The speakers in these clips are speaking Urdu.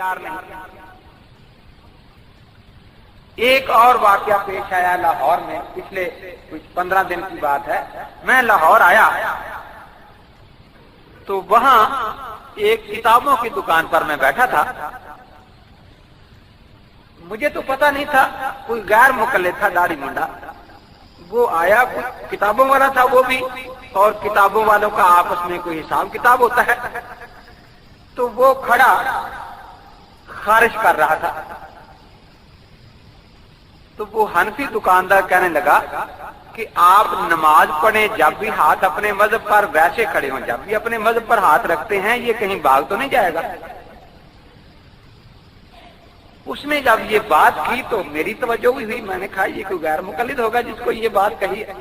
تیار نہیں۔ ایک اور واقعہ پیش آیا لاہور میں، پچھلے کچھ 15 دن کی بات ہے۔ میں لاہور آیا تو وہاں ایک کتابوں کی دکان پر میں بیٹھا تھا۔ مجھے تو پتہ نہیں تھا، کوئی غیر مقلد تھا، داڑھی منڈا، وہ آیا، کچھ کتابوں والا تھا وہ بھی، اور کتابوں والوں کا آپس میں کوئی حساب کتاب ہوتا ہے، تو وہ کھڑا خارج کر رہا تھا۔ تو وہ حنفی دکاندار کہنے لگا کہ آپ نماز پڑھیں جب بھی ہاتھ اپنے مذہب پر ویسے کھڑے ہوں، جب بھی اپنے مذہب پر ہاتھ رکھتے ہیں یہ کہیں بھاگ تو نہیں جائے گا۔ اس نے جب یہ بات کی تو میری توجہ بھی ہوئی، میں نے کہا یہ کوئی غیر مقلد ہوگا جس کو یہ بات کہی ہے۔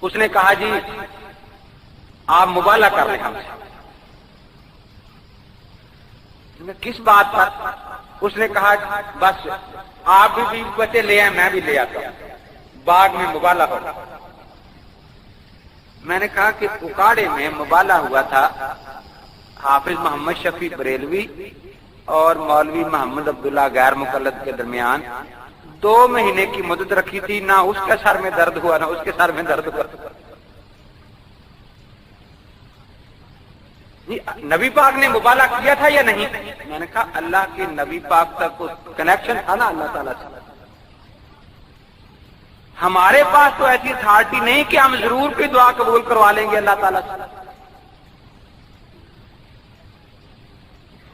اس نے کہا جی آپ مبالغہ کر رہے ہیں ہم سے۔ کس بات پر؟ اس نے کہا بس آپ بھی 20 بچے لے آئے، میں بھی لے آتا ہوں، باغ میں مبالغہ ہوگا۔ میں نے کہا کہ اکاڑے میں مبالغہ ہوا تھا حافظ محمد شفیع بریلوی اور مولوی محمد عبداللہ غیر مقلد کے درمیان 2 مہینے کی مدت رکھی تھی، نہ اس کے سر میں درد ہوا نہ اس کے سر میں درد ہوا۔ نبی پاک نے مبالغہ کیا تھا یا نہیں؟ میں نے کہا اللہ کے نبی پاک تک کنیکشن تھا نا اللہ تعالیٰ سے۔ ہمارے پاس تو ایسی اتھارٹی نہیں کہ ہم ضرور کوئی دعا قبول کروا لیں گے اللہ تعالیٰ سے۔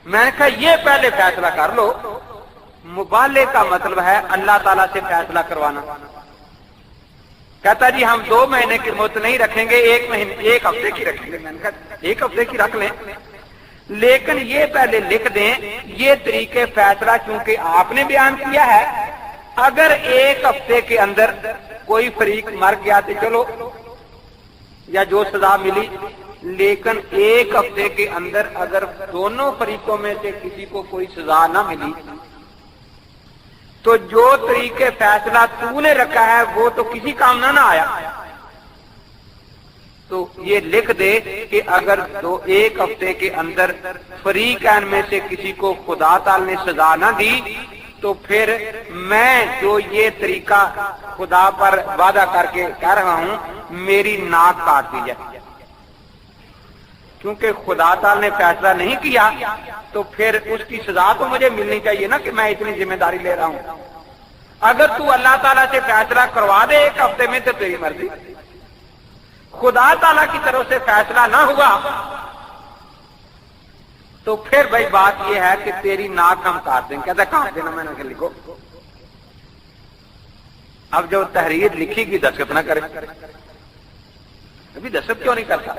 میں نے کہا یہ پہلے فیصلہ کر لو، مبالغے کا مطلب ہے اللہ تعالیٰ سے فیصلہ کروانا۔ کہتا جی ہم 2 مہینے کی مدت نہیں رکھیں گے، 1 ہفتے کی رکھیں گے۔ میں نے کہا 1 ہفتے کی رکھ لیں، لیکن یہ پہلے لکھ دیں یہ طریقے فیصلہ چونکہ آپ نے بیان کیا ہے، اگر 1 ہفتے کے اندر کوئی فریق مر گیا تو چلو یا جو سزا ملی، لیکن 1 ہفتے کے اندر اگر دونوں فریقوں میں سے کسی کو کوئی سزا نہ ملی تو جو طریقے فیصلہ تو نے رکھا ہے وہ تو کسی کام نہ آیا۔ تو یہ لکھ دے کہ اگر 1 ہفتے کے اندر فریقین میں سے کسی کو خدا تعالی نے سزا نہ دی تو پھر میں جو یہ طریقہ خدا پر وعدہ کر کے کہہ رہا ہوں میری ناک کاٹ دی جائے، کیونکہ خدا تعالی نے فیصلہ نہیں کیا تو پھر اس کی سزا تو مجھے ملنی چاہیے نا کہ میں اتنی ذمہ داری لے رہا ہوں۔ اگر تو اللہ تعالیٰ سے فیصلہ کروا دے 1 ہفتے میں تو تیری مرضی، خدا تعالیٰ کی طرف سے فیصلہ نہ ہوا تو پھر بھائی بات یہ ہے کہ تیری ناک ہم کاٹ دیں۔ کہتا کاٹ دینا، میں نے کہا لکھو۔ اب جو تحریر لکھی گی دستخط نہ کرے، ابھی دستخط کیوں نہیں کرتا؟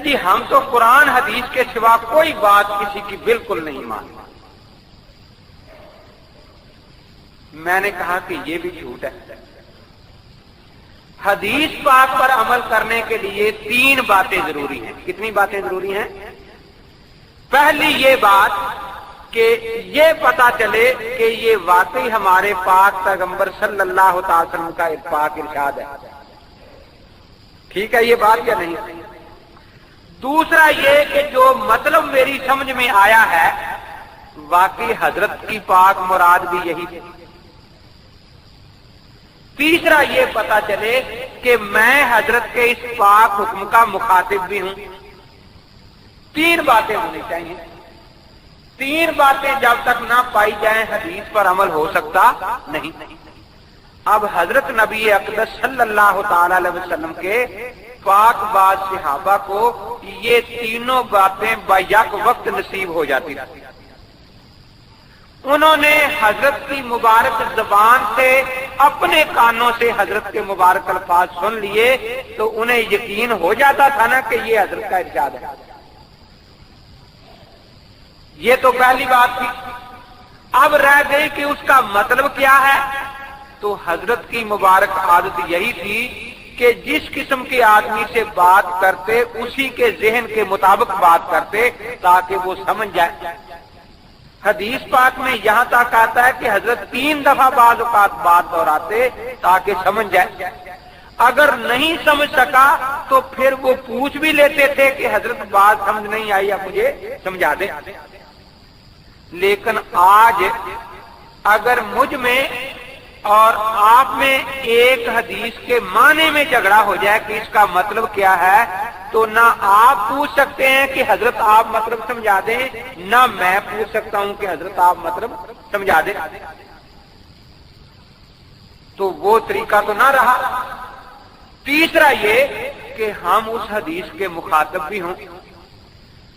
جی ہم تو قرآن حدیث کے سوا کوئی بات کسی کی بالکل نہیں مانتے۔ میں نے کہا کہ یہ بھی جھوٹ ہے۔ حدیث پاک پر عمل کرنے کے لیے 3 باتیں ضروری ہیں۔ کتنی باتیں ضروری ہیں؟ پہلی یہ بات کہ یہ پتا چلے کہ یہ واقعی ہمارے پاک پیغمبر صلی اللہ تعالی وسلم کا ایک پاک ارشاد ہے۔ ٹھیک ہے یہ بات یا نہیں؟ دوسرا یہ کہ جو مطلب میری سمجھ میں آیا ہے واقعی حضرت کی پاک مراد بھی یہی تھی۔ تیسرا یہ پتا چلے کہ میں حضرت کے اس پاک حکم کا مخاطب بھی ہوں۔ 3 باتیں ہونی چاہیے۔ 3 باتیں جب تک نہ پائی جائیں حدیث پر عمل ہو سکتا نہیں۔ اب حضرت نبی اقدس صلی اللہ تعالی علیہ وسلم کے پاک باز صحابہ کو یہ تینوں باتیں بیک وقت نصیب ہو جاتی تھی۔ انہوں نے حضرت کی مبارک زبان سے اپنے کانوں سے حضرت کے مبارک الفاظ سن لیے تو انہیں یقین ہو جاتا تھا نا کہ یہ حضرت کا ارشاد ہے۔ یہ تو پہلی بات تھی۔ اب رہ گئی کہ اس کا مطلب کیا ہے، تو حضرت کی مبارک عادت یہی تھی کہ جس قسم کے آدمی سے بات کرتے اسی کے ذہن کے مطابق بات کرتے تاکہ وہ سمجھ جائے۔ حدیث پاک میں یہاں تک آتا ہے کہ حضرت 3 دفعہ بعض اوقات بات دہراتے تاکہ سمجھ جائے۔ اگر نہیں سمجھ سکا تو پھر وہ پوچھ بھی لیتے تھے کہ حضرت بات سمجھ نہیں آئی اب مجھے سمجھا دیں. لیکن آج اگر مجھ میں اور آپ میں ایک حدیث کے معنی میں جھگڑا ہو جائے کہ اس کا مطلب کیا ہے، تو نہ آپ پوچھ سکتے ہیں کہ حضرت آپ مطلب سمجھا دیں، نہ میں پوچھ سکتا ہوں کہ حضرت آپ مطلب سمجھا دیں. تو وہ طریقہ تو نہ رہا. تیسرا یہ کہ ہم اس حدیث کے مخاطب بھی ہوں.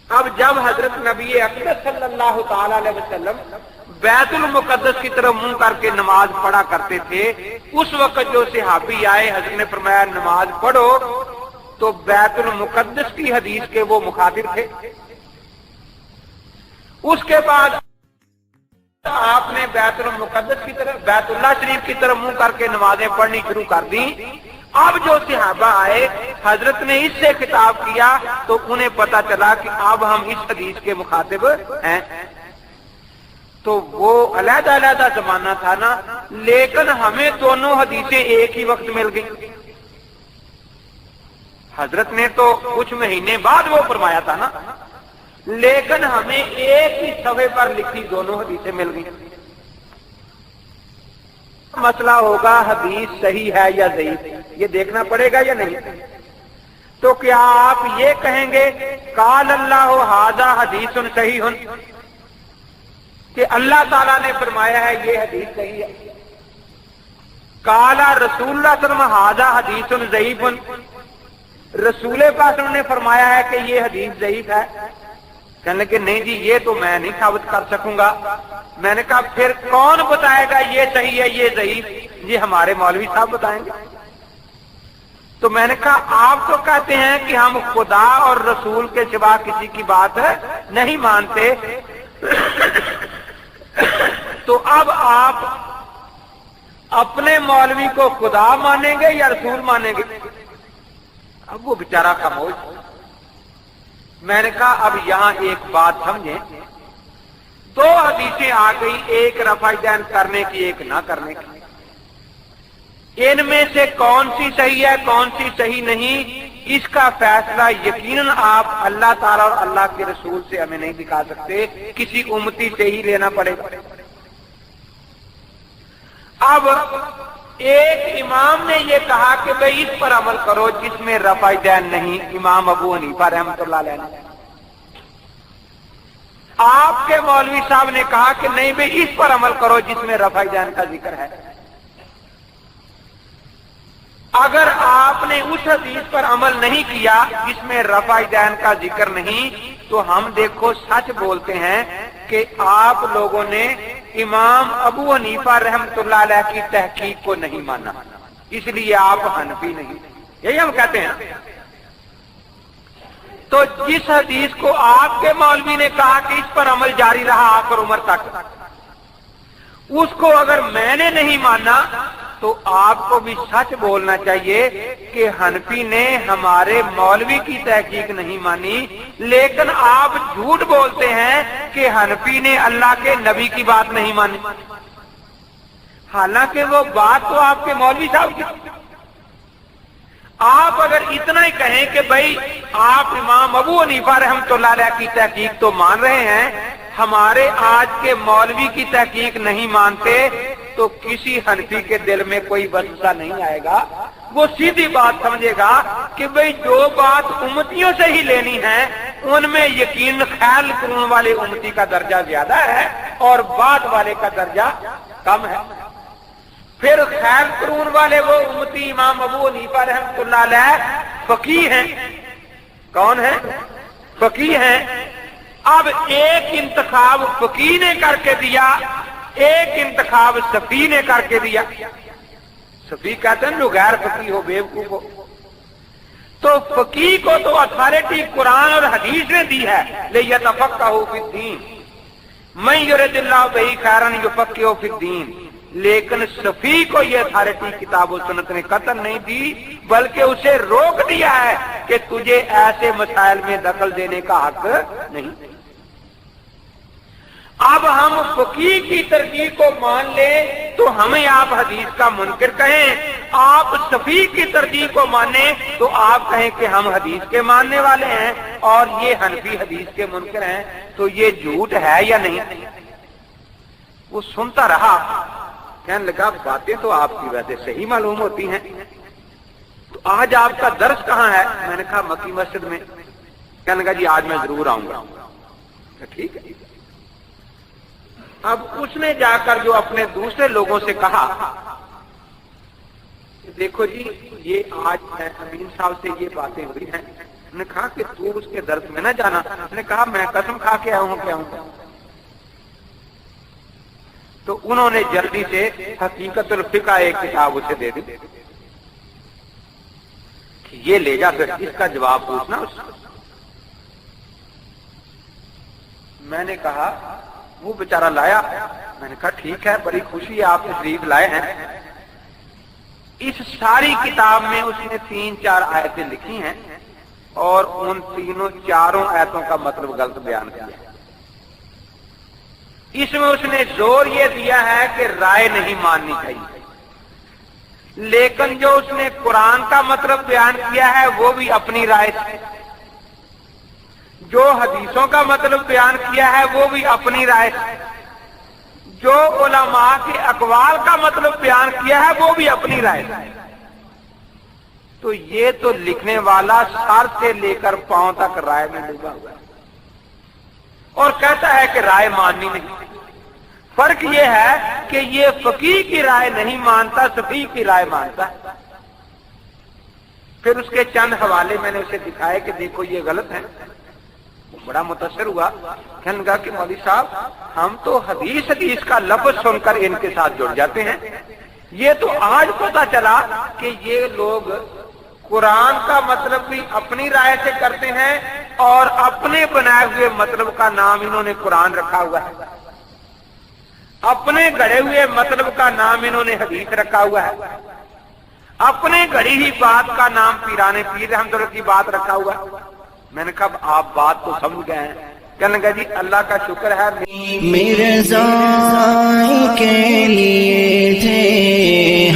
اب جب حضرت نبی اکرم صلی اللہ تعالی علیہ وسلم بیت المقدس کی طرف منہ کر کے نماز پڑھا کرتے تھے، اس وقت جو صحابی آئے حضرت نے فرمایا نماز پڑھو، تو بیت المقدس کی حدیث کے وہ مخاطب تھے. اس کے بعد آپ نے بیت المقدس کی طرف، بیت اللہ شریف کی طرف منہ کر کے نمازیں پڑھنی شروع کر دی. اب جو صحابہ آئے حضرت نے اس سے خطاب کیا تو انہیں پتا چلا کہ اب ہم اس حدیث کے مخاطب ہیں. تو وہ علیحدہ علیحدہ زمانہ تھا نا، لیکن ہمیں دونوں حدیثیں ایک ہی وقت مل گئی. حضرت نے تو کچھ مہینے بعد وہ فرمایا تھا نا، لیکن ہمیں ایک ہی صفحے پر لکھی دونوں حدیثیں مل گئی. مسئلہ ہوگا حدیث صحیح ہے یا ضعیف، یہ دیکھنا پڑے گا یا نہیں. تو کیا آپ یہ کہیں گے قال اللہ ھذا حدیث صحیح، کہ اللہ تعالیٰ نے فرمایا ہے یہ حدیث صحیح ہے؟ قال رسول اللہ صلی اللہ علیہ وسلم ھذا حدیث ضعیف، رسول پاک نے فرمایا ہے کہ یہ حدیث ضعیف ہے. کہنے لگے نہیں جی یہ تو میں نہیں ثابت کر سکوں گا. میں نے کہا پھر کون بتائے گا یہ صحیح ہے یہ ضعیف؟ یہ ہمارے مولوی صاحب بتائیں گے. تو میں نے کہا آپ تو کہتے ہیں کہ ہم خدا اور رسول کے سوا کسی کی بات نہیں مانتے، تو اب آپ اپنے مولوی کو خدا مانیں گے یا رسول مانیں گے؟ اب وہ بیچارہ خاموش. میں نے کہا اب یہاں ایک بات سمجھیں، دو حدیثیں آ گئی، ایک رفع دین کرنے کی ایک نہ کرنے کی. ان میں سے کون سی صحیح ہے کون سی صحیح نہیں، اس کا فیصلہ یقیناً آپ اللہ تعالیٰ اور اللہ کے رسول سے ہمیں نہیں دکھا سکتے، کسی امتی سے ہی لینا پڑے گا. اب ایک امام نے یہ کہا کہ بھئی اس پر عمل کرو جس میں رفع دین نہیں، امام ابو حنیفہ رحمۃ اللہ علیہ نے. آپ کے مولوی صاحب نے کہا کہ نہیں بھئی اس پر عمل کرو جس میں رفع دین کا ذکر ہے. اگر آپ نے اس حدیث پر عمل نہیں کیا جس میں رفع دین کا ذکر نہیں، تو ہم دیکھو سچ بولتے ہیں کہ آپ لوگوں نے امام ابو حنیفہ رحمۃ اللہ علیہ کی تحقیق کو نہیں مانا، اس لیے آپ حنفی نہیں. یہی ہم کہتے ہیں. تو جس حدیث کو آپ کے مولوی نے کہا کہ اس پر عمل جاری رہا آخر عمر تک، اس کو اگر میں نے نہیں مانا تو آپ کو بھی سچ بولنا چاہیے کہ حنفی نے ہمارے مولوی کی تحقیق نہیں مانی، لیکن آپ جھوٹ بولتے ہیں کہ حنفی نے اللہ کے نبی کی بات نہیں مانی، حالانکہ وہ بات تو آپ کے مولوی صاحب کی. آپ اگر اتنا ہی کہیں کہ بھائی آپ امام ابو حنیفہ رحمۃ اللہ علیہ کی تحقیق تو مان رہے ہیں، ہمارے آج کے مولوی کی تحقیق نہیں مانتے، تو کسی حنفی کے دل میں کوئی وسوسہ نہیں آئے گا. وہ سیدھی بات سمجھے گا کہ بھئی جو بات امتیوں سے ہی لینی ہے ان میں یقین خیال قرون والے امتی کا درجہ زیادہ ہے اور بعد والے کا درجہ کم ہے. پھر خیال قرون والے وہ امتی امام ابو حنیفہ رحمۃ اللہ علیہ فقیہ ہیں. کون ہیں؟ فقیہ ہیں. اب ایک انتخاب فقیہ نے کر کے دیا، ایک انتخاب صفی نے کر کے دیا. صفی کہتے ہیں جو غیر فقیہ ہو، بیوقوف ہو. تو فقیہ کو تو اتھارٹی قرآن اور حدیث نے دی ہے، لِیَتَفَقَّهُوا فِی الدِّینِ مَن یُرِدِ اللَّهُ بِهِ خَیْرًا یُفَقِّهُ فِی الدِّینِ. لیکن صفی کو یہ اتھارٹی کتاب و سنت نے قطعاً نہیں دی، بلکہ اسے روک دیا ہے کہ تجھے ایسے مسائل میں دخل دینے کا حق نہیں. اب ہم فقیہ کی ترجیح کو مان لیں تو ہمیں آپ حدیث کا منکر کہیں، آپ صفی کی ترجیح کو مانیں تو آپ کہیں کہ ہم حدیث کے ماننے والے ہیں اور یہ حنفی حدیث کے منکر ہیں، تو یہ جھوٹ ہے یا نہیں؟ وہ سنتا رہا، کہنے لگا باتیں تو آپ کی ویسے صحیح معلوم ہوتی ہیں، تو آج آپ کا درس کہاں ہے؟ میں نے کہا مکی مسجد میں۔ کہنے لگا جی آج میں ضرور آؤں گا۔ ٹھیک ہے۔ اب اس نے جا کر جو اپنے دوسرے لوگوں سے کہا دیکھو جی یہ آج امین صاحب سے یہ باتیں ہوئی ہیں، نے کہا کہ تو اس کے درس میں نہ جانا۔ نے کہا میں قسم کھا کے آؤں کیا ہوں۔ تو انہوں نے جلدی سے حقیقت الفقہ ایک کتاب اسے دے دی، یہ لے جا پھر اس کا جواب پوچھنا اس سے۔ میں نے کہا وہ بیچارہ لایا، میں نے کہا ٹھیک ہے بڑی خوشی ہے آپ تشریف لائے ہیں۔ اس ساری کتاب میں اس نے 3-4 آیتیں لکھی ہیں اور ان چاروں آیتوں کا مطلب غلط بیان کیا ہے۔ اس میں اس نے زور یہ دیا ہے کہ رائے نہیں ماننی چاہیے، لیکن جو اس نے قرآن کا مطلب بیان کیا ہے وہ بھی اپنی رائے سے، جو حدیثوں کا مطلب بیان کیا ہے وہ بھی اپنی رائے سے، جو علماء کے اقوال کا مطلب بیان کیا ہے وہ بھی اپنی رائے سے۔ تو یہ تو لکھنے والا سر سے لے کر پاؤں تک رائے میں ڈوبا ہوا ہے اور کہتا ہے کہ رائے ماننی نہیں۔ فرق یہ ہے کہ یہ فقیہ کی رائے نہیں مانتا، صفی کی رائے مانتا ہے۔ پھر اس کے چند حوالے میں نے اسے دکھائے کہ دیکھو یہ غلط ہے، بڑا متاثر ہوا، کہنے لگا کہ مولوی صاحب ہم تو حدیث کا لفظ سن کر ان کے ساتھ جڑ جاتے ہیں، یہ تو آج پتہ چلا کہ یہ لوگ قرآن کا مطلب بھی اپنی رائے سے کرتے ہیں اور اپنے بنائے ہوئے مطلب کا نام انہوں نے قرآن رکھا ہوا ہے، اپنے گڑے ہوئے مطلب کا نام انہوں نے حدیث رکھا ہوا ہے، اپنے گڑی ہی بات کا نام پیرانے پیر رحمت اللہ کی بات رکھا ہوا ہے۔ میں نے کہا آپ بات تو سمجھ گئے ہیں؟ کہنے لگا جی اللہ کا شکر ہے مرزا کے لیے تھے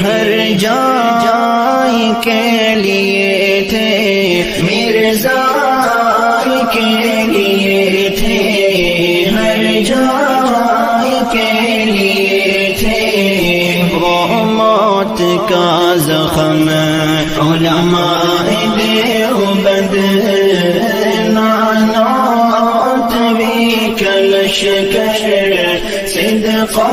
ہر جائے کے لیے تھے، مرزا کے لیے تھے ہر جائے کے لیے تھے، وہ موت کا زخم علماء دیوبند نانات بھی کلش کر صدقہ